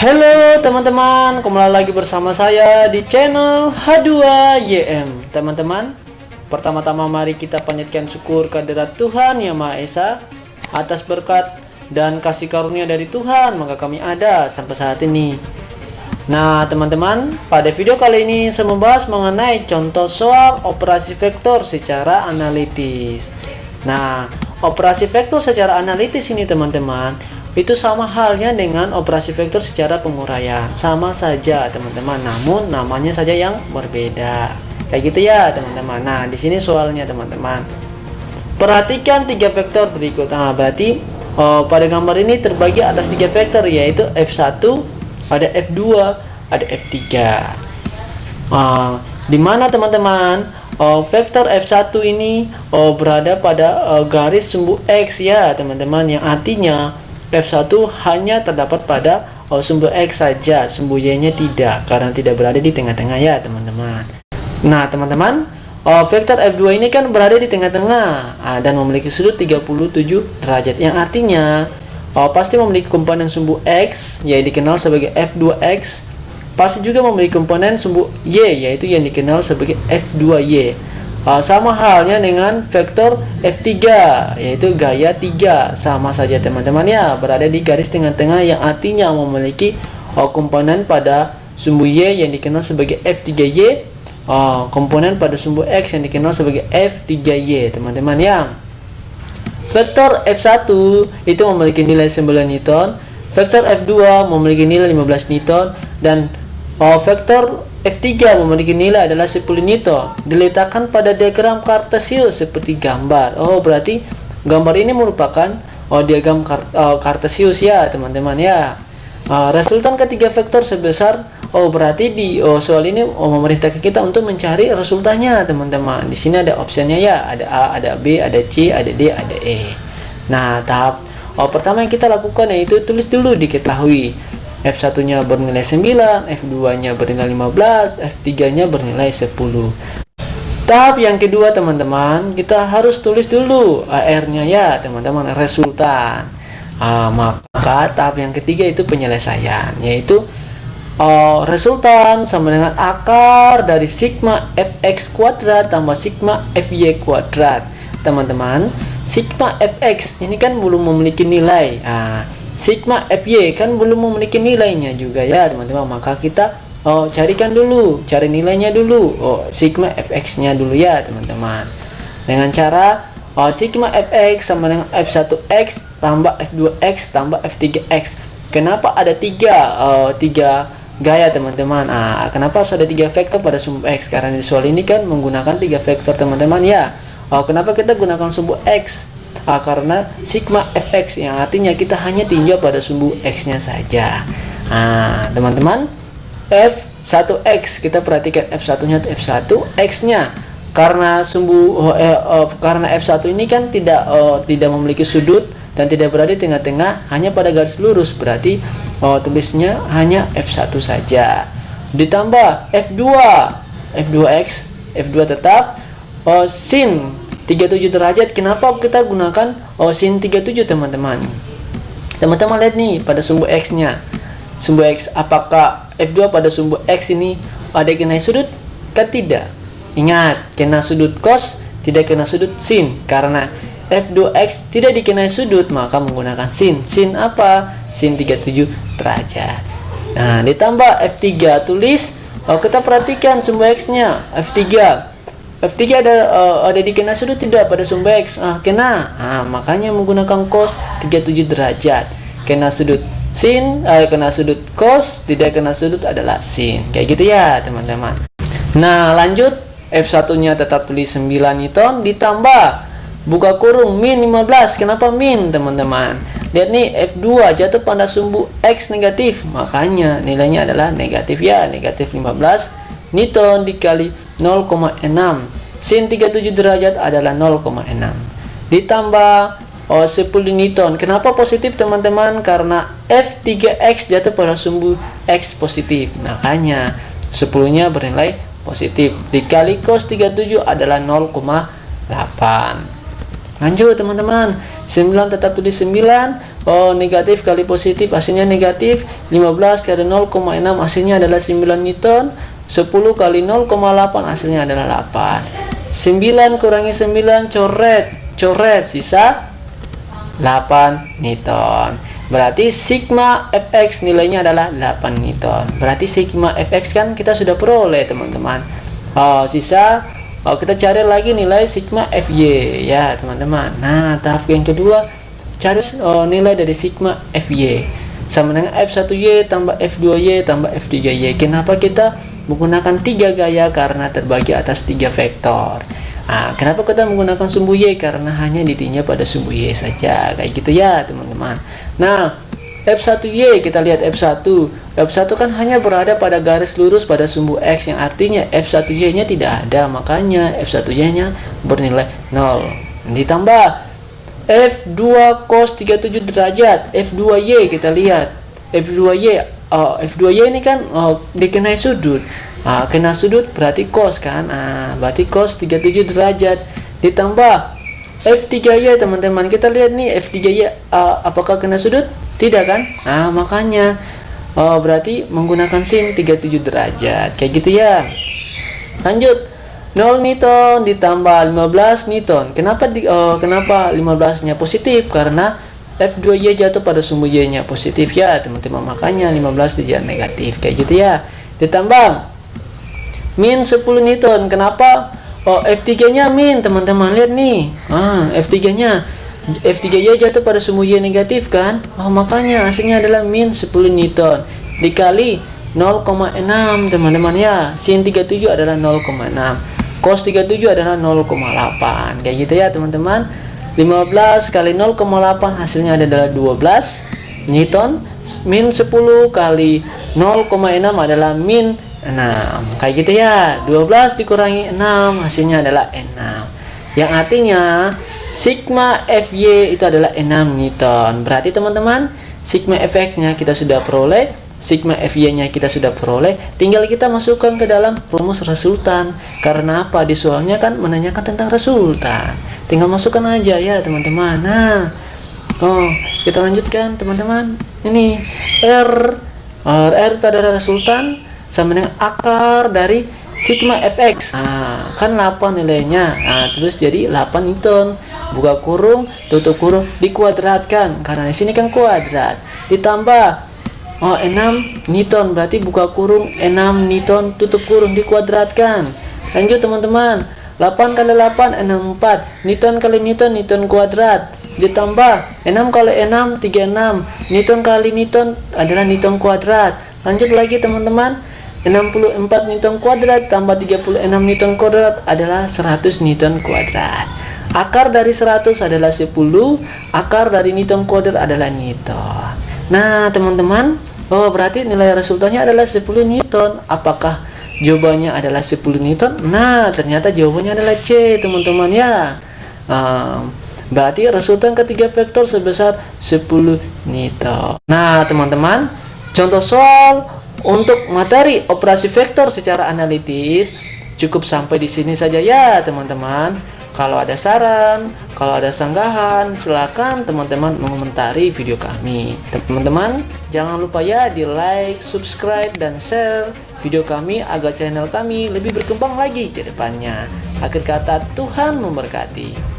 Halo teman-teman, kembali lagi bersama saya di channel H2YM. Teman-teman, pertama-tama mari kita panjatkan syukur kehadirat Tuhan Yang Maha Esa atas berkat dan kasih karunia dari Tuhan, maka kami ada sampai saat ini. Nah teman-teman, pada video kali ini saya membahas mengenai contoh soal operasi vektor secara analitis. Nah, operasi vektor secara analitis ini teman-teman, itu sama halnya dengan operasi vektor secara penguraian. Sama saja teman-teman, namun namanya saja yang berbeda. Kayak gitu ya teman-teman. Nah, di sini soalnya teman-teman. Perhatikan tiga vektor berikut. Nah, berarti pada gambar ini terbagi atas tiga vektor, yaitu F1, ada F2, ada F3. Di mana teman-teman vektor F1 ini berada pada garis sumbu X ya teman-teman, yang artinya F1 hanya terdapat pada sumbu X saja, sumbu Y-nya tidak, karena tidak berada di tengah-tengah ya teman-teman. Nah teman-teman, vektor F2 ini kan berada di tengah-tengah dan memiliki sudut 37 derajat, yang artinya pasti memiliki komponen sumbu X, yaitu dikenal sebagai F2X. Pasti juga memiliki komponen sumbu Y, yaitu yang dikenal sebagai F2Y. Sama halnya dengan vektor F3, yaitu gaya 3. Sama saja teman-teman ya, berada di garis tengah-tengah, yang artinya memiliki komponen pada sumbu Y yang dikenal sebagai F3Y, komponen pada sumbu X yang dikenal sebagai F3Y teman-teman ya. Vektor F1 itu memiliki nilai 9 Newton, vektor F2 memiliki nilai 15 Newton, dan vektor F3 memiliki nilai adalah 10 Newton. Diletakkan pada diagram Kartesius seperti gambar. Berarti gambar ini merupakan diagram Kartesius ya teman-teman ya. Resultan ketiga vektor sebesar berarti di soal ini memerintahkan kita untuk mencari resultannya teman-teman. Di sini ada opsinya ya, ada A, ada B, ada C, ada D, ada E. Nah, tahap pertama yang kita lakukan yaitu tulis dulu, diketahui F1-nya bernilai 9, F2-nya bernilai 15, F3-nya bernilai 10. Tahap yang kedua teman-teman, kita harus tulis dulu AR-nya ya teman-teman, resultan. Maka tahap yang ketiga itu penyelesaian, yaitu resultan sama dengan akar dari sigma fx kuadrat tambah sigma fy kuadrat. Teman-teman, sigma fx ini kan belum memiliki nilai, sigma fy kan belum memiliki nilainya juga ya teman-teman, maka kita carikan dulu, cari nilainya dulu, sigma fx nya dulu ya teman-teman, dengan cara sigma fx sama dengan f1x tambah f2x tambah f3x. Kenapa ada tiga gaya teman-teman? Kenapa harus ada tiga vektor pada sumbu X? Karena di soal ini kan menggunakan tiga vektor teman-teman ya. Kenapa kita gunakan sumbu X? Karena sigma fx, yang artinya kita hanya tinjau pada sumbu X nya saja. Teman-teman, F1x, kita perhatikan F1 nya itu F1, X nya karena sumbu karena F1 ini kan tidak memiliki sudut dan tidak berada di tengah-tengah, hanya pada garis lurus, berarti tulisnya hanya F1 saja. Ditambah F2X, F2 tetap sin 37 derajat. Kenapa kita gunakan sin 37 teman-teman? Teman-teman lihat nih pada sumbu X nya, sumbu X, apakah F2 pada sumbu X ini ada kena sudut? Kan tidak. Ingat, kena sudut cos, tidak kena sudut sin. Karena F2X tidak dikenai sudut, maka menggunakan sin. Sin apa? Sin 37 derajat. Nah, ditambah F3, tulis, kita perhatikan sumbu X nya F3 ada dikenai sudut tidak pada sumbu X? Kena. Makanya menggunakan cos 37 derajat. Kena sudut sin, kena sudut cos, tidak kena sudut adalah sin. Kayak gitu ya teman-teman. Nah, lanjut, F1 nya tetap tulis 9 Newton, ditambah buka kurung min 15. Kenapa min teman-teman? Lihat nih, F2 jatuh pada sumbu X negatif, makanya nilainya adalah negatif ya, negatif 15 Newton dikali 0,6. Sin 37 derajat adalah 0,6. Ditambah 10 Newton. Kenapa positif teman-teman? Karena F3X jatuh pada sumbu X positif, makanya 10 nya bernilai positif, dikali cos 37 adalah 0,8. Lanjut teman-teman, 9 tetap tulis 9, negatif kali positif hasilnya negatif. 15 kali 0,6 hasilnya adalah 9 Newton. 10 kali 0,8 hasilnya adalah 8. 9 kurangi 9 coret sisa 8 Newton. Berarti sigma Fx nilainya adalah 8 Newton. Berarti sigma Fx kan kita sudah peroleh teman-teman. Sisa kita cari lagi nilai sigma Fy ya teman-teman. Nah, tahap yang kedua cari nilai dari sigma Fy sama dengan F1y tambah F2y tambah F3y. Kenapa kita menggunakan 3 gaya? Karena terbagi atas 3 vektor. Kenapa kita menggunakan sumbu y? Karena hanya ditinjau pada sumbu y saja, kayak gitu ya teman-teman. Nah, F1y kita lihat F1 kan hanya berada pada garis lurus pada sumbu x, yang artinya F1y nya tidak ada, makanya F1y nya bernilai 0. Ditambah F2 cos 37 derajat, F2y kita lihat F2y ini kan dikenai sudut. Kena sudut berarti cos kan. Berarti cos 37 derajat. Ditambah F3y teman-teman. Kita lihat nih F3y apakah kena sudut? Tidak kan? Makanya berarti menggunakan sin 37 derajat. Kayak gitu ya. Lanjut. 0 Newton ditambah 15 Newton. Kenapa 15-nya positif? Karena F2y jatuh pada sumbu y-nya positif ya teman-teman. Makanya 15 dijadikan negatif. Kayak gitu ya. Ditambah min 10 Newton. Kenapa? F3-nya min teman-teman. Lihat nih. F3-nya F3y jatuh pada sumbu y negatif kan? Makanya hasilnya adalah min 10 Newton dikali 0,6 teman-teman ya. Sin 37 adalah 0,6. Cos 37 adalah 0,8. Kayak gitu ya teman-teman. 15 kali 0,8 hasilnya adalah 12 Newton. Min 10 kali 0,6 adalah min 6. Kayak gitu ya. 12 dikurangi 6 hasilnya adalah 6. Yang artinya sigma Fy itu adalah 6 Newton. Berarti teman-teman, sigma Fx nya kita sudah peroleh, sigma Fy nya kita sudah peroleh. Tinggal kita masukkan ke dalam rumus resultan. Karena apa? Di soalnya kan menanyakan tentang resultan. Tinggal masukkan aja ya teman-teman. Nah, kita lanjutkan teman-teman. Ini R itu adalah resultan sama dengan akar dari sigma Fx. Kan 8 nilainya. Terus jadi 8 Newton. Buka kurung, tutup kurung, dikuadratkan. Karena di sini kan kuadrat. Ditambah 6 Newton. Berarti buka kurung 6 Newton, tutup kurung, dikuadratkan. Lanjut teman-teman. 8 kali 8 64 Newton kali Newton, Newton kuadrat. Ditambah 6 kali 6 36 Newton kali Newton adalah Newton kuadrat. Lanjut lagi teman-teman. 64 Newton kuadrat tambah 36 Newton kuadrat adalah 100 Newton kuadrat. Akar dari 100 adalah 10. Akar dari Newton kuadrat adalah Newton. Nah teman-teman, berarti nilai resultannya adalah 10 Newton. Apakah jawabannya adalah 10 Newton? Nah ternyata jawabannya adalah C teman-teman ya. Berarti resultan ketiga vektor sebesar 10 Newton. Nah teman-teman, contoh soal untuk materi operasi vektor secara analitis cukup sampai di sini saja ya teman-teman. Kalau ada saran, kalau ada sanggahan, silakan teman-teman mengomentari video kami. Teman-teman, jangan lupa ya di like, subscribe, dan share video kami agar channel kami lebih berkembang lagi ke depannya. Akhir kata, Tuhan memberkati.